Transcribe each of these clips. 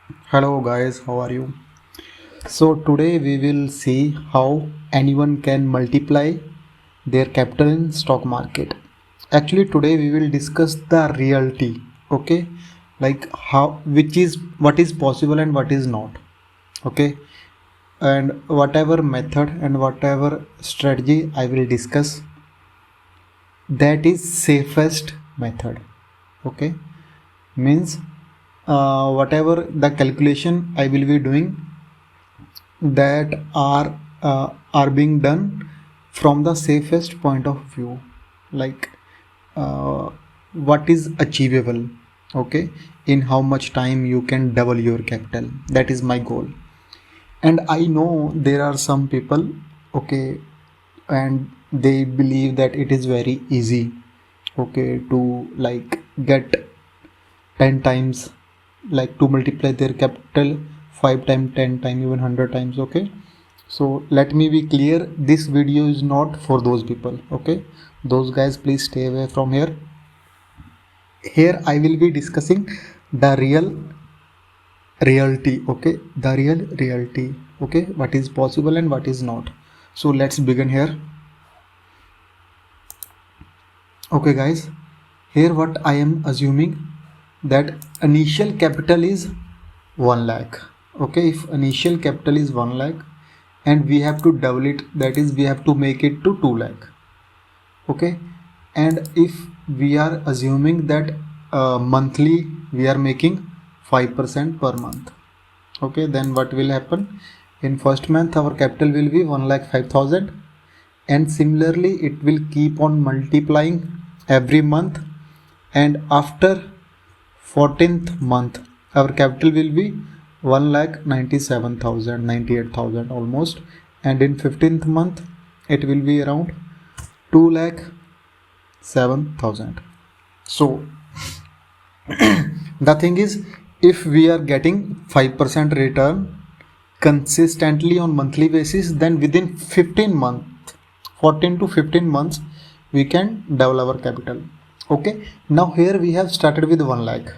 Hello guys, how are you? So today we will see how anyone can multiply their capital in stock market. Actually today we will discuss the reality, okay? Like how which is what is possible and what is not. Okay? And whatever method and whatever strategy I will discuss, that is safest method. Okay? Means whatever the calculation I will be doing, that are being done from the safest point of view, like uh, what is achievable, okay, in how much time you can double your capital. That is my goal. And I know there are some people, okay, and they believe that it is very easy, okay, to like get 10 times, like to multiply their capital 5 times, 10 times, even 100 times. Okay, so let me be clear, this video is not for those people. Okay, those guys, please stay away from here. Here I will be discussing the reality. Okay, the reality. Okay, what is possible and what is not. So let's begin here. Okay guys, here what I am assuming, that initial capital is 1 lakh. Okay, if initial capital is 1 lakh and we have to double it, that is we have to make it to 2 lakh. Okay, and if we are assuming that monthly we are making 5% per month, okay, then what will happen? In first month our capital will be 1,05,000, and similarly it will keep on multiplying every month, and after 14th month our capital will be 1,97,000, 98,000 almost, and in 15th month it will be around 2,07,000. So the thing is, if we are getting 5% return consistently on monthly basis, then within 15 months, 14 to 15 months, we can double our capital. Okay, now here we have started with 1 lakh.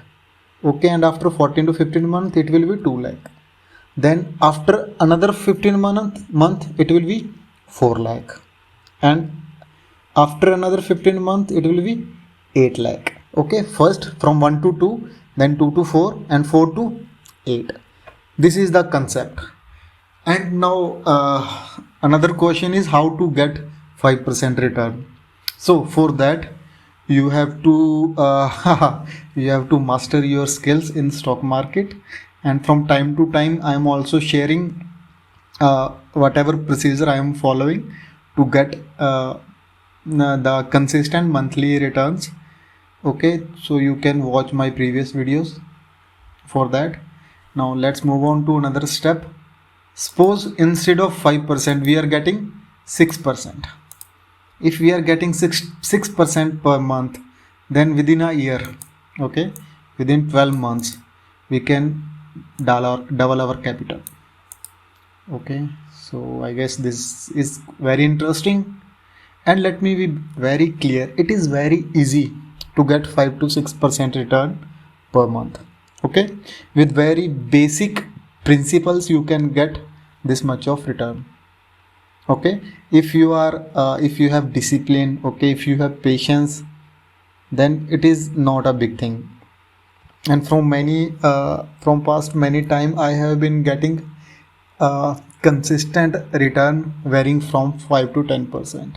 Okay, and after 14 to 15 months it will be 2 lakh. Then after another 15 month it will be 4 lakh, and after another 15 month it will be 8 lakh. Okay, first from 1 to 2, then 2 to 4, and 4 to 8. This is the concept. And now another question is how to get 5% return. So for that you have to you have to master your skills in stock market, and from time to time I am also sharing whatever procedure I am following to get the consistent monthly returns. Okay, so you can watch my previous videos for that. Now let's move on to another step. Suppose instead of 5% we are getting 6%. If we are getting 6% per month, then within a year, okay, within 12 months we can double our capital. Okay, so I guess this is very interesting. And let me be very clear, it is very easy to get 5 to 6% return per month. Okay, with very basic principles you can get this much of return. Okay, if you are if you have discipline, okay, if you have patience, then it is not a big thing. And from past many time I have been getting consistent return varying from 5 to 10%.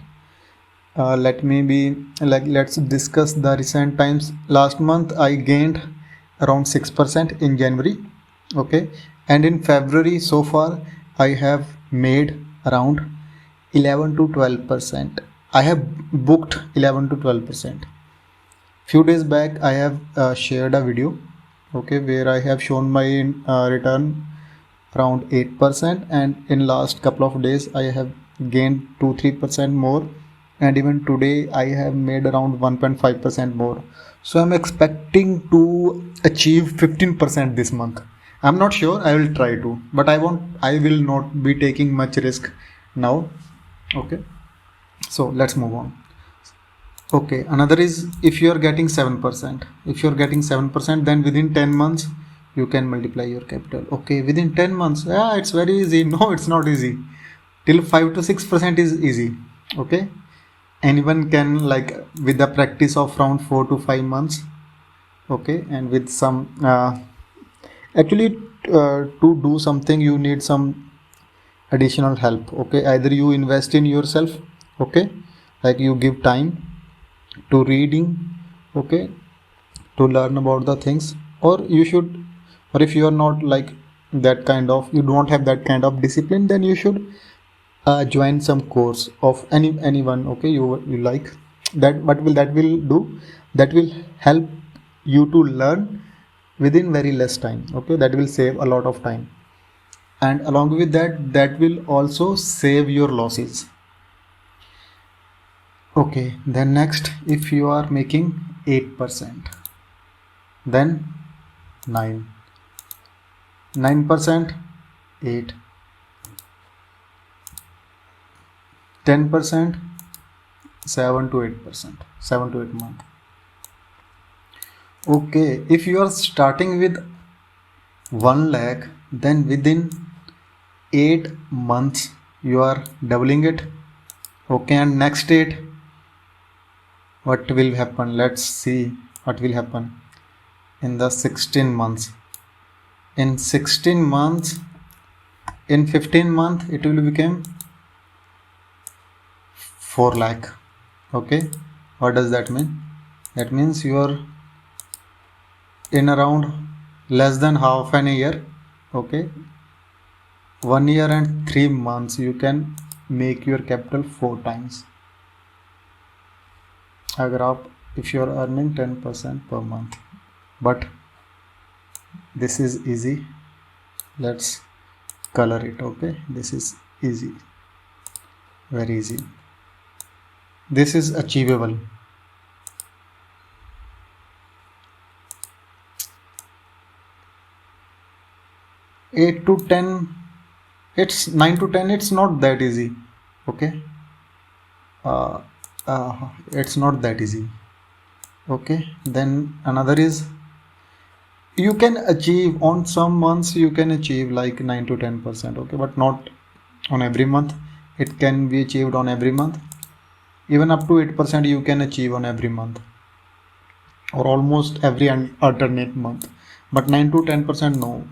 Let's discuss the recent times. Last month I gained around 6% in January. Okay, and in February so far I have made around 11 to 12%. I have booked 11 to 12%. Few days back I have shared a video, okay, where I have shown my return around 8%, and in last couple of days I have gained 2-3% more, and even today I have made around 1.5% more. So I'm expecting to achieve 15% this month. I'm not sure, I will try to, but I will not be taking much risk now. Okay, so let's move on. Okay, another is, if you are getting 7%, then within 10 months you can multiply your capital. Okay, within 10 months, yeah, it's very easy. No, it's not easy. Till 5 to 6% is easy. Okay, anyone can, like, with the practice of around 4 to 5 months. Okay, and with some actually to do something you need some additional help. Okay, either you invest in yourself, okay, like you give time to reading, okay, to learn about the things, or you should, or if you are not like that kind of, you don't have that kind of discipline, then you should join some course of anyone. Okay, you like that. What will that will do? That will help you to learn within very less time. Okay, that will save a lot of time, and along with that, that will also save your losses. Okay, then next, if you are making 8%, then 9 9%, 8, 10%, 7 to 8%, 7 to 8 month. Okay, if you are starting with 1 lakh, then within 8 months you are doubling it. Okay, and next 8, what will happen? Let's see what will happen in the 16 months. In 16 months, in 15 months, it will become 4 lakh. Okay, what does that mean? That means you are in around less than half an year. Okay, 1 year and 3 months, you can make your capital 4 times. अगर आप, if you are earning 10% per month, but this is easy. Let's color it. Okay, this is easy, very easy. This is achievable. Eight to 10, it's 9 to 10, it's not that easy. Okay, it's not that easy. Okay, then another is, you can achieve on some months, you can achieve like 9 to 10%. Okay, but not on every month. It can be achieved on every month. Even up to 8% you can achieve on every month, or almost every alternate month, but 9 to 10% no.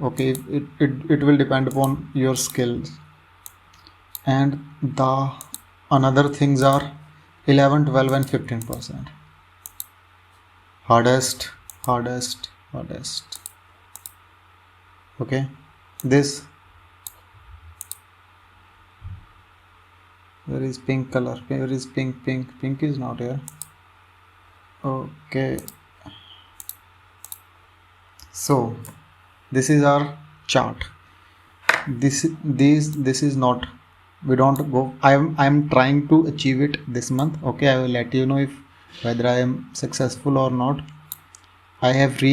Okay, it will depend upon your skills. And the another things are 11, 12 and 15%. hardest. Okay, this, where is pink color? Where is pink is not here. Okay, so this is our chart. This is not, we don't go, I'm trying to achieve it this month. Okay, I will let you know if whether I am successful or not. I have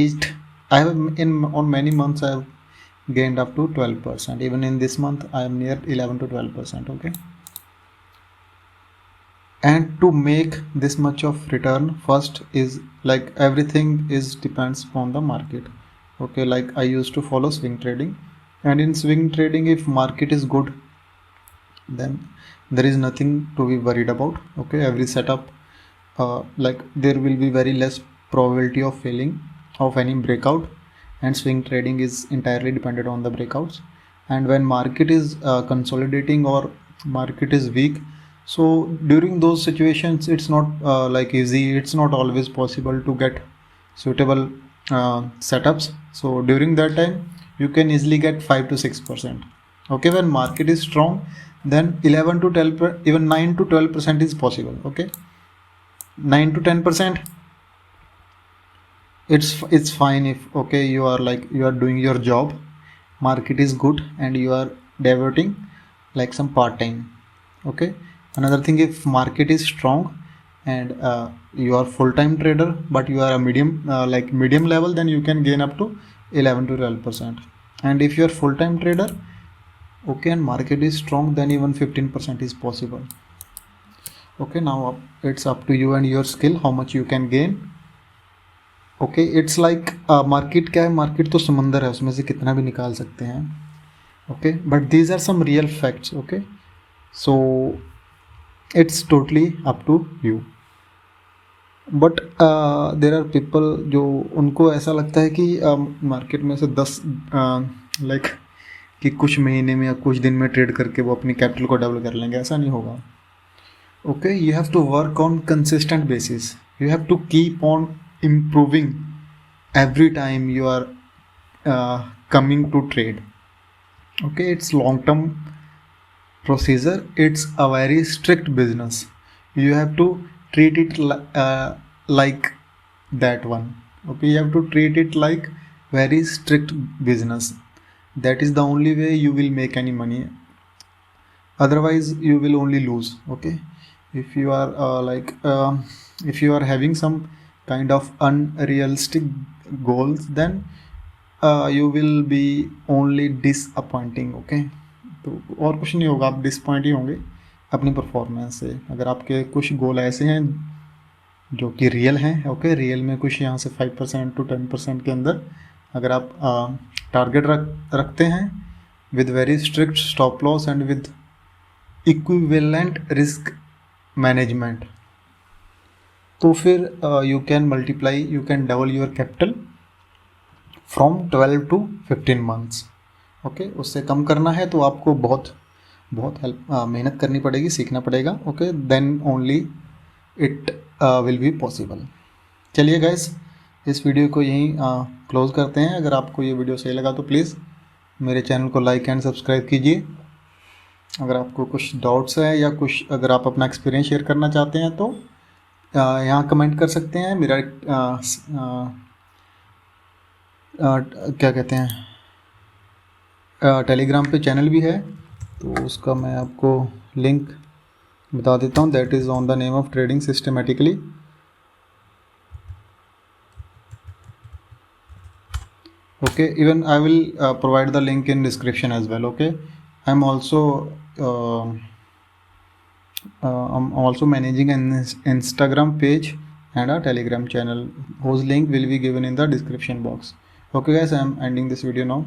on many months I have gained up to 12%. Even in this month I am near 11 to 12%. Okay, and to make this much of return, first is like everything is depends on the market. Okay, like I used to follow swing trading, and in swing trading, if market is good, then there is nothing to be worried about. Okay, every setup, like there will be very less probability of failing of any breakout, and swing trading is entirely dependent on the breakouts. And when market is consolidating or market is weak, so during those situations, it's not like easy, it's not always possible to get suitable setups. So during that time you can easily get 5 to 6%. Okay, when market is strong, then 11 to 12, even 9 to 12% is possible. Okay, 9 to 10%, it's fine if, okay, you are like, you are doing your job, market is good, and you are diverting like some part time. Okay, another thing, if market is strong and you are full-time trader, but you are a medium like medium level, then you can gain up to 11 to 12%. And if you are full-time trader, okay, and market is strong, then even 15% is possible. Okay, now it's up to you and your skill how much you can gain. Okay, it's like market क्या है, market तो समंदर है, उसमें से कितना भी निकाल सकते हैं. Okay, but these are some real facts. Okay, so it's totally up to you. But there are people जो उनको ऐसा लगता है कि मार्केट में से 10 लाइक कि कुछ महीने में या कुछ दिन में ट्रेड करके वो अपनी कैपिटल को डबल कर लेंगे. ऐसा नहीं होगा. Okay, you have to work on consistent basis. You have to keep on improving every time you are coming to trade. Okay, it's long term procedure, it's a very strict business. You have to treat it like that one. Okay, you have to treat it like very strict business. That is the only way you will make any money, otherwise you will only lose. Okay, if you are if you are having some kind of unrealistic goals, then you will be only disappointing. Okay, तो और कुछ नहीं होगा, आप disappoint ही होंगे अपनी performance से. अगर आपके कुछ गोल ऐसे हैं जो कि रियल हैं, ओके, रियल में कुछ यहाँ से 5% to 10% के अंदर अगर आप टारगेट रखते हैं with very strict stop loss and with equivalent risk management, तो फिर you can multiply, you can double your capital from 12 to 15 months. Okay, उससे कम करना है तो आपको बहुत मेहनत करनी पड़ेगी, सीखना पड़ेगा. Okay, then only it will be possible. चलिए गाइस, इस वीडियो को यहीं क्लोज़ करते हैं. अगर आपको ये वीडियो सही लगा तो प्लीज़ मेरे चैनल को लाइक एंड सब्सक्राइब कीजिए. अगर आपको कुछ डाउट्स है या कुछ अगर आप अपना एक्सपीरियंस शेयर करना चाहते हैं तो यहाँ कमेंट कर सकते हैं. मेरा क्या कहते हैं, टेलीग्राम पे चैनल भी है, तो उसका मैं आपको लिंक बता देता हूँ. That is on the name of trading systematically. Okay, even I will provide the link in description as well. Okay, I am also managing an Instagram page and a Telegram channel whose link will be given in the description box. Okay guys, I am ending this video now.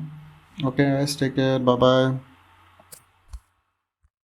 Okay guys, take care, bye bye.